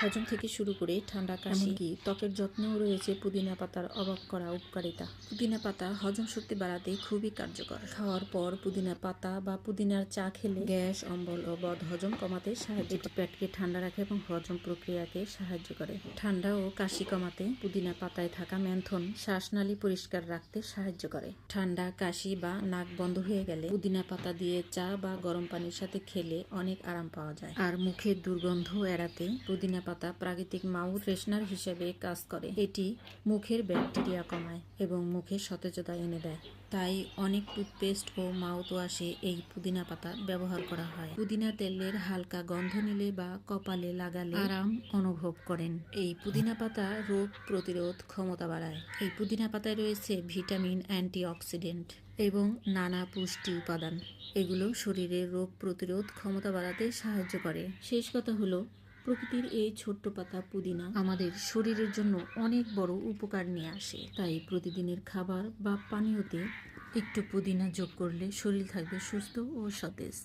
হজম থেকে শুরু করে ঠান্ডা কাশি, এমনকি ত্বকের যত্নেও রয়েছে পুদিনা পাতার অবাক করা উপকারিতা। পুদিনা পাতা হজম শক্তি বাড়াতে খুবই কার্যকর। খাওয়ার পর পুদিনা পাতা বা পুদিনার চা খেলে গ্যাস, অম্বল ও বদহজম কমাতে সাহায্য করে। পেটকে ঠান্ডা রাখে এবং হজম প্রক্রিয়াকে সাহায্য করে। ঠান্ডা ও কাশি কমাতে পুদিনা পাতায় থাকা ম্যান্থন শ্বাসনালী পরিষ্কার রাখতে সাহায্য করে। ঠান্ডা, কাশি বা নাক বন্ধ হয়ে গেলে পুদিনা পাতা দিয়ে চা বা গরম পানির সাথে খেলে অনেক আরাম পাওয়া যায়। আর মুখের দুর্গন্ধ এড়াতে পুদিনা পাতা প্রাকৃতিক মাউথ ফ্রেশনার হিসেবে কাজ করে। এটি মুখের ব্যাকটেরিয়া কমায় এবং মুখে সতেজতা এনে দেয়। তাই অনেক টুথপেস্ট ও মাউথ ওয়াশে এই পুদিনা পাতা ব্যবহার করা হয়। পুদিনা তেলের হালকা গন্ধ নিলে বা কপালে লাগালে আরাম অনুভব করেন। এই পুদিনা পাতা রোগ প্রতিরোধ ক্ষমতা বাড়ায়। এই পুদিনা পাতায় রয়েছে ভিটামিন, অ্যান্টিঅক্সিডেন্ট এবং নানা পুষ্টি উপাদান। এগুলো শরীরের রোগ প্রতিরোধ ক্ষমতা বাড়াতে সাহায্য করে। শেষ কথা হলো, প্রকৃতির এই ছোট্ট পাতা পুদিনা আমাদের শরীরের জন্য অনেক বড় উপকার নিয়ে আসে। তাই প্রতিদিনের খাবার বা পানীয়তে একটু পুদিনা যোগ করলে শরীর থাকবে সুস্থ ও সতেজ।